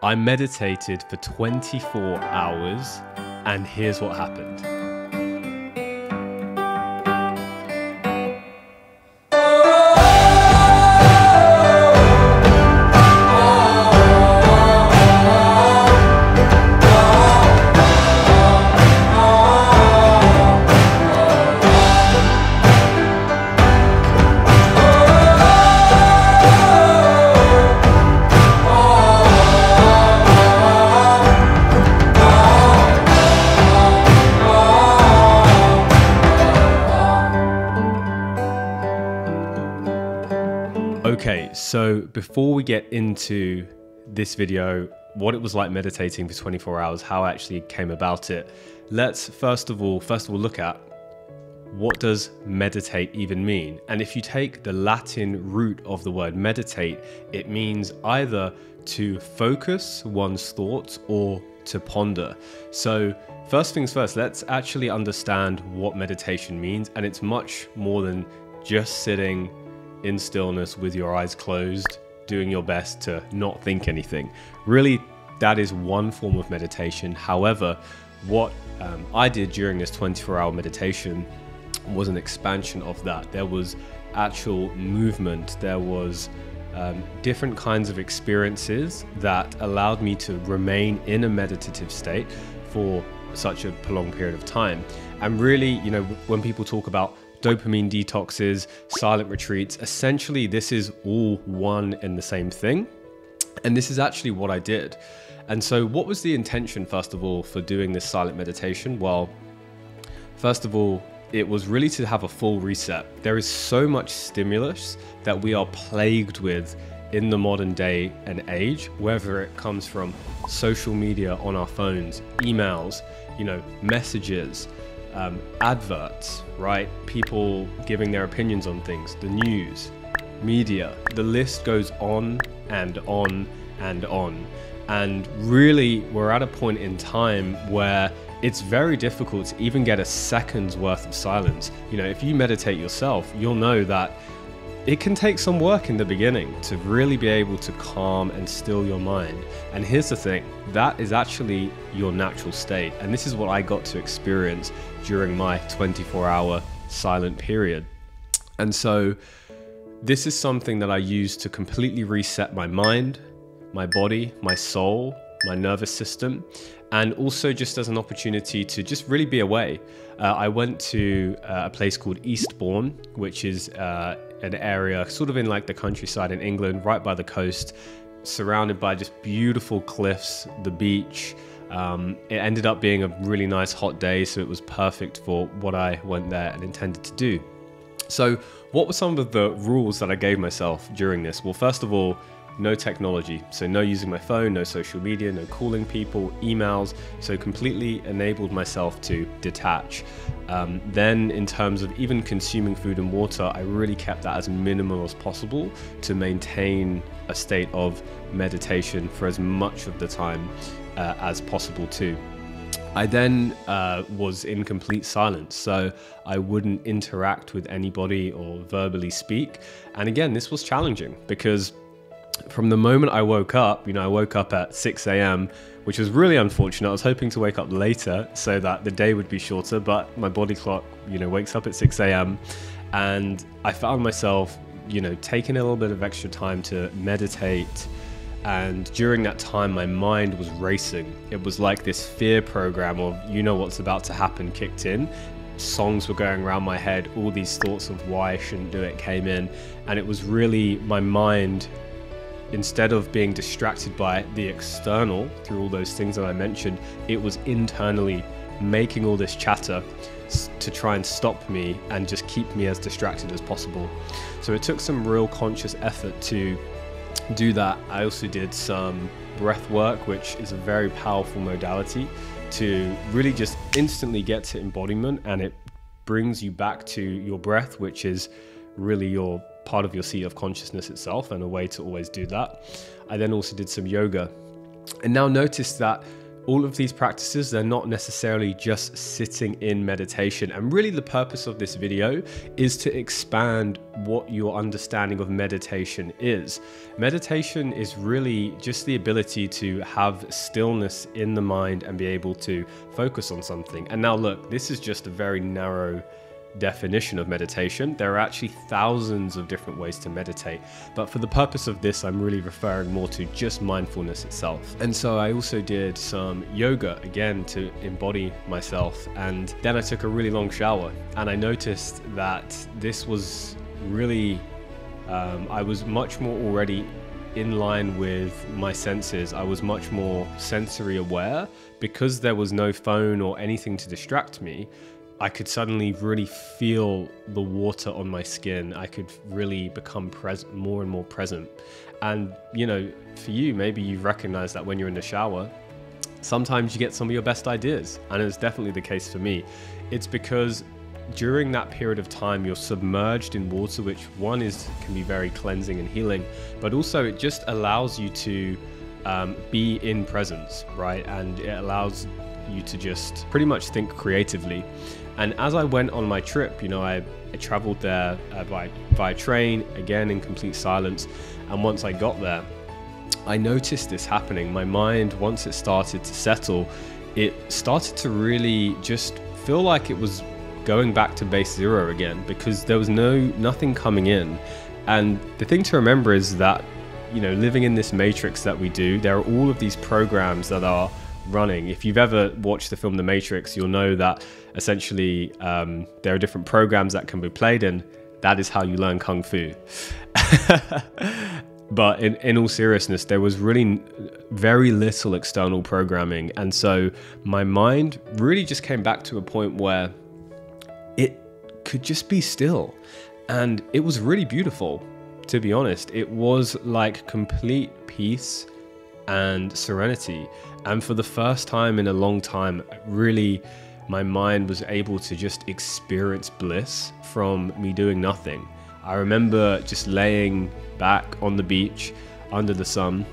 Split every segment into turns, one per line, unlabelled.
I meditated for 24 hours, and here's what happened. Okay, so before we get into this video, what it was like meditating for 24 hours, how I actually came about it, let's first of all look at what does meditate even mean? And if you take the Latin root of the word meditate, it means either to focus one's thoughts or to ponder. So first things first, let's actually understand what meditation means. And it's much more than just sitting in stillness with your eyes closed, doing your best to not think anything. Really, that is one form of meditation. However, what I did during this 24-hour meditation was an expansion of that. There was actual movement. There was different kinds of experiences that allowed me to remain in a meditative state for such a prolonged period of time. And really, you know, when people talk about dopamine detoxes, silent retreats, essentially this is all one and the same thing. And this is actually what I did. And so what was the intention, first of all, for doing this silent meditation? Well, first of all, it was really to have a full reset. There is so much stimulus that we are plagued with in the modern day and age, whether it comes from social media on our phones, emails, you know, messages, adverts, right? People giving their opinions on things, the news, media, the list goes on and on and on. And really, we're at a point in time where it's very difficult to even get a second's worth of silence. You know, if you meditate yourself, you'll know that it can take some work in the beginning to really be able to calm and still your mind. And here's the thing, that is actually your natural state. And this is what I got to experience during my 24-hour silent period. And so this is something that I use to completely reset my mind, my body, my soul, my nervous system, and also just as an opportunity to just really be away. I went to a place called Eastbourne, which is an area sort of in like the countryside in England, right by the coast, surrounded by just beautiful cliffs, the beach. It ended up being a really nice hot day, so it was perfect for what I went there and intended to do. So what were some of the rules that I gave myself during this? Well, first of all, no technology. So no using my phone, no social media, no calling people, emails. So completely enabled myself to detach. Then in terms of even consuming food and water, I really kept that as minimal as possible to maintain a state of meditation for as much of the time as possible too. I then was in complete silence, so I wouldn't interact with anybody or verbally speak. And again, this was challenging because from the moment I woke up, you know, I woke up at 6 a.m., which was really unfortunate. I was hoping to wake up later so that the day would be shorter, but my body clock, you know, wakes up at 6 a.m. And I found myself, you know, taking a little bit of extra time to meditate. And during that time, my mind was racing. It was like this fear program of, you know, what's about to happen kicked in. Songs were going around my head. All these thoughts of why I shouldn't do it came in. And it was really my mind, instead of being distracted by the external through all those things that I mentioned, it was internally making all this chatter to try and stop me and just keep me as distracted as possible. So it took some real conscious effort to do that. I also did some breath work, which is a very powerful modality to really just instantly get to embodiment, and it brings you back to your breath, which is really your part of your seat of consciousness itself, and a way to always do that. I then also did some yoga. And now notice that all of these practices, they're not necessarily just sitting in meditation. And really the purpose of this video is to expand what your understanding of meditation is. Meditation is really just the ability to have stillness in the mind and be able to focus on something. And now look, this is just a very narrow definition of meditation. There are actually thousands of different ways to meditate, but for the purpose of this, I'm really referring more to just mindfulness itself. And so I also did some yoga again to embody myself, and then I took a really long shower, and I noticed that this was really I was much more already in line with my senses. I was much more sensory aware because there was no phone or anything to distract me. I could suddenly really feel the water on my skin. I could really become more and more present. And, you know, for you, maybe you recognize that when you're in the shower, sometimes you get some of your best ideas. And it's definitely the case for me. It's because during that period of time, you're submerged in water, which can be very cleansing and healing, but also it just allows you to be in presence, right? And it allows you to just pretty much think creatively. And as I went on my trip, you know, I traveled there by train, again in complete silence. And once I got there, I noticed this happening. My mind, once it started to settle, it started to really just feel like it was going back to base zero again, because there was nothing coming in. And the thing to remember is that, you know, living in this matrix that we do, there are all of these programs that are running. If you've ever watched the film The Matrix, you'll know that essentially there are different programs that can be played, and that is how you learn Kung Fu. But in all seriousness, there was really very little external programming. And so my mind really just came back to a point where it could just be still. And it was really beautiful, to be honest. It was like complete peace and serenity. And for the first time in a long time, really, my mind was able to just experience bliss from me doing nothing. I remember just laying back on the beach under the sun,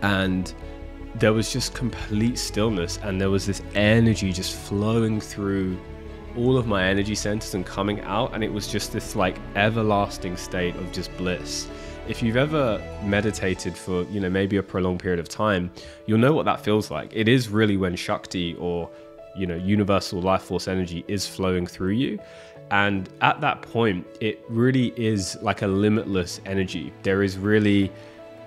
and there was just complete stillness, and there was this energy just flowing through all of my energy centers and coming out, and it was just this like everlasting state of just bliss. If you've ever meditated for, you know, maybe a prolonged period of time, you'll know what that feels like. It is really when Shakti, or, you know, universal life force energy, is flowing through you. And at that point, it really is like a limitless energy. There is really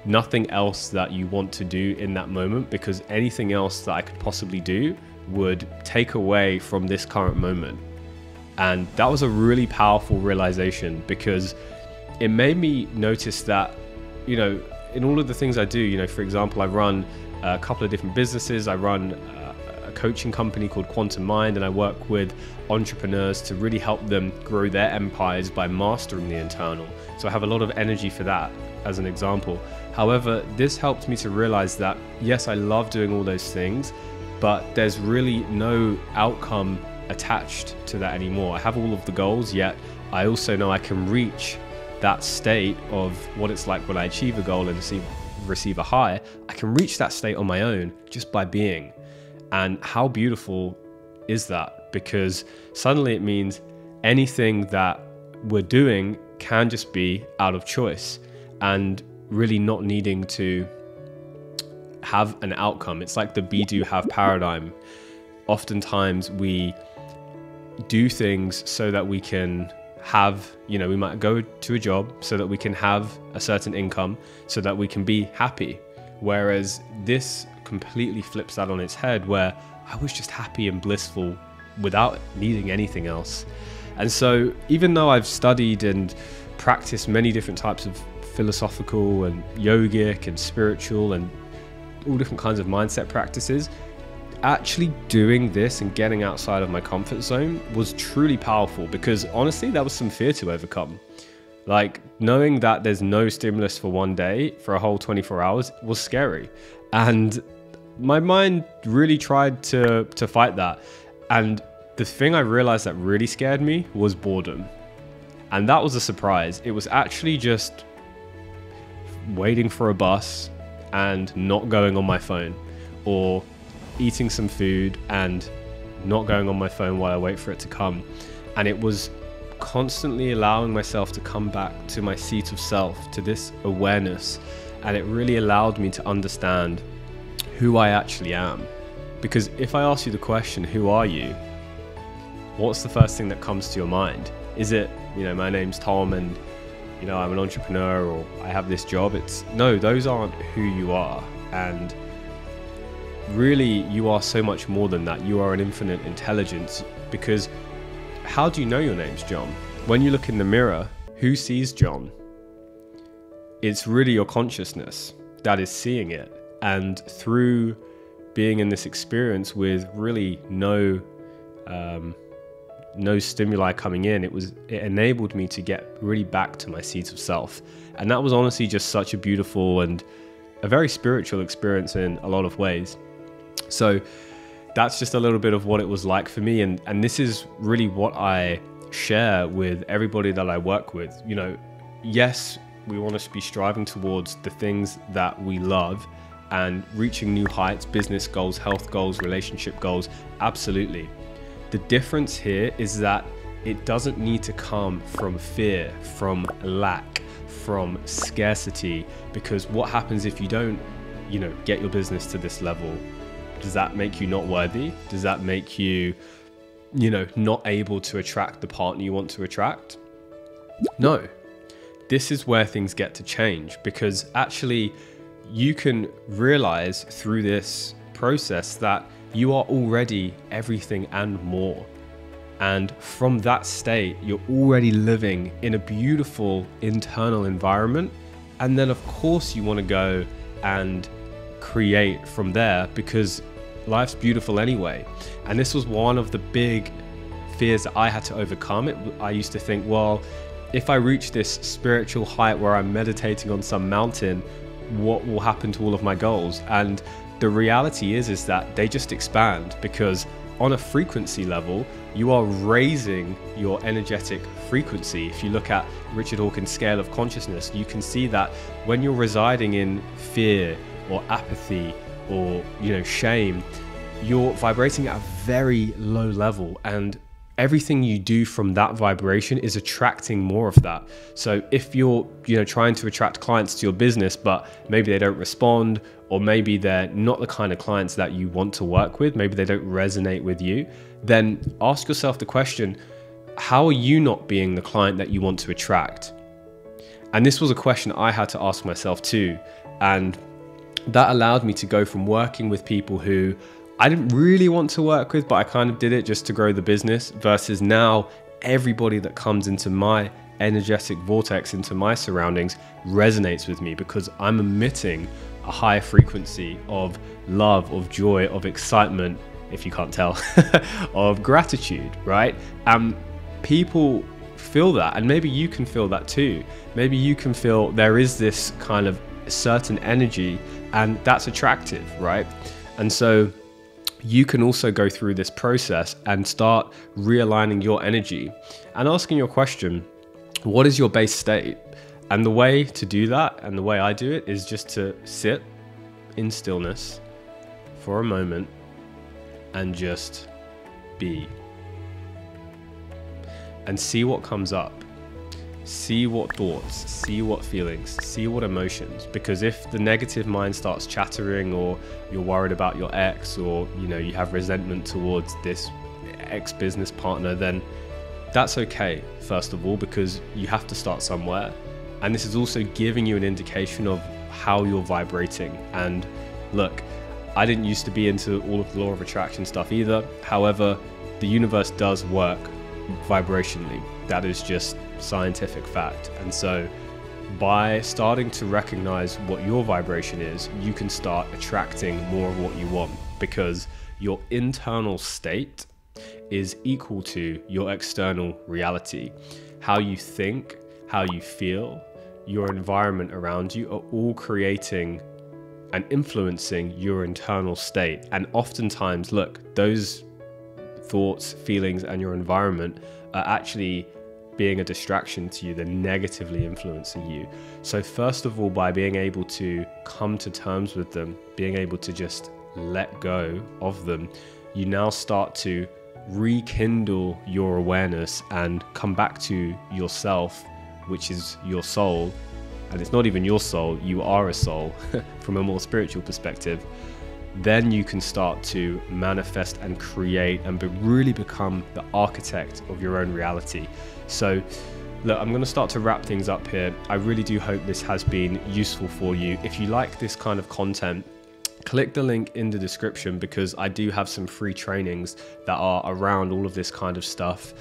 nothing else that you want to do in that moment, because anything else that I could possibly do would take away from this current moment. And that was a really powerful realization, because it made me notice that, you know, in all of the things I do, you know, for example, I run a couple of different businesses. I run a coaching company called Quantum Mind, and I work with entrepreneurs to really help them grow their empires by mastering the internal. So I have a lot of energy for that, as an example. However, this helped me to realize that, yes, I love doing all those things, but there's really no outcome attached to that anymore. I have all of the goals, yet I also know I can reach that state of what it's like when I achieve a goal and receive a high. I can reach that state on my own just by being. And how beautiful is that? Because suddenly it means anything that we're doing can just be out of choice and really not needing to have an outcome. It's like the be do have paradigm. Oftentimes we do things so that we can have, you know, we might go to a job so that we can have a certain income so that we can be happy. Whereas this completely flips that on its head, where I was just happy and blissful without needing anything else. And so even though I've studied and practiced many different types of philosophical and yogic and spiritual and all different kinds of mindset practices, actually doing this and getting outside of my comfort zone was truly powerful, because honestly, that was some fear to overcome. Like, knowing that there's no stimulus for one day for a whole 24 hours was scary. And my mind really tried to fight that. And the thing I realized that really scared me was boredom. And that was a surprise. It was actually just waiting for a bus and not going on my phone, or eating some food and not going on my phone while I wait for it to come. And it was constantly allowing myself to come back to my seat of self, to this awareness. And it really allowed me to understand who I actually am. Because if I ask you the question, who are you? What's the first thing that comes to your mind? Is it, my name's Tom and, I'm an entrepreneur, or I have this job? No, those aren't who you are. And really, you are so much more than that. You are an infinite intelligence, because how do you know your name's John? When you look in the mirror, who sees John? It's really your consciousness that is seeing it. And through being in this experience with really no stimuli coming in, it enabled me to get really back to my seat of self. And that was honestly just such a beautiful and a very spiritual experience in a lot of ways. So that's just a little bit of what it was like for me. And this is really what I share with everybody that I work with. Yes, we want to be striving towards the things that we love and reaching new heights, business goals, health goals, relationship goals. Absolutely. The difference here is that it doesn't need to come from fear, from lack, from scarcity, because what happens if you don't, get your business to this level? Does that make you not worthy? Does that make you, not able to attract the partner you want to attract? No. This is where things get to change, because actually you can realize through this process that you are already everything and more. And from that state, you're already living in a beautiful internal environment. And then of course you want to go and create from there, because life's beautiful anyway. And this was one of the big fears that I had to overcome. I used to think, well, if I reach this spiritual height where I'm meditating on some mountain, what will happen to all of my goals? And the reality is that they just expand, because on a frequency level, you are raising your energetic frequency. If you look at Richard Dawkins' scale of consciousness, you can see that when you're residing in fear or apathy or shame, you're vibrating at a very low level, and everything you do from that vibration is attracting more of that. So if you're trying to attract clients to your business, but maybe they don't respond, or maybe they're not the kind of clients that you want to work with, maybe they don't resonate with you, then ask yourself the question, how are you not being the client that you want to attract? And this was a question I had to ask myself too. And that allowed me to go from working with people who I didn't really want to work with, but I kind of did it just to grow the business, versus now everybody that comes into my energetic vortex, into my surroundings, resonates with me, because I'm emitting a high frequency of love, of joy, of excitement, if you can't tell, of gratitude, right? People feel that, and maybe you can feel that too. Maybe you can feel there is this kind of certain energy, and that's attractive, right? And so you can also go through this process and start realigning your energy and asking your question, what is your base state? And the way to do that, and the way I do it, is just to sit in stillness for a moment and just be. And see what comes up. See what thoughts, see what feelings, see what emotions. Because if the negative mind starts chattering, or you're worried about your ex, or you have resentment towards this ex-business partner, then that's okay, first of all, because you have to start somewhere. And this is also giving you an indication of how you're vibrating. And look, I didn't used to be into all of the law of attraction stuff either. However, the universe does work vibrationally. That is just scientific fact. And so by starting to recognize what your vibration is, you can start attracting more of what you want, because your internal state is equal to your external reality. How you think, how you feel, your environment around you are all creating and influencing your internal state. And oftentimes, look, those thoughts, feelings, and your environment are actually being a distraction to you. They're negatively influencing you. So first of all, by being able to come to terms with them, being able to just let go of them, you now start to rekindle your awareness and come back to yourself, which is your soul. And it's not even your soul, you are a soul from a more spiritual perspective. Then you can start to manifest and create and really become the architect of your own reality. So look, I'm going to start to wrap things up here. I really do hope this has been useful for you. If you like this kind of content, click the link in the description, because I do have some free trainings that are around all of this kind of stuff.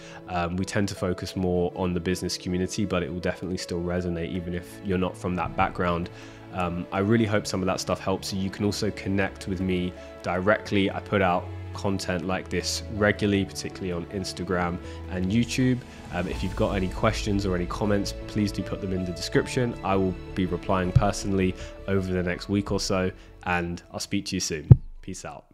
We tend to focus more on the business community, but it will definitely still resonate even if you're not from that background. I really hope some of that stuff helps you. You can also connect with me directly. I put out content like this regularly, particularly on Instagram and YouTube. If you've got any questions or any comments, please do put them in the description. I will be replying personally over the next week or so, and I'll speak to you soon. Peace out.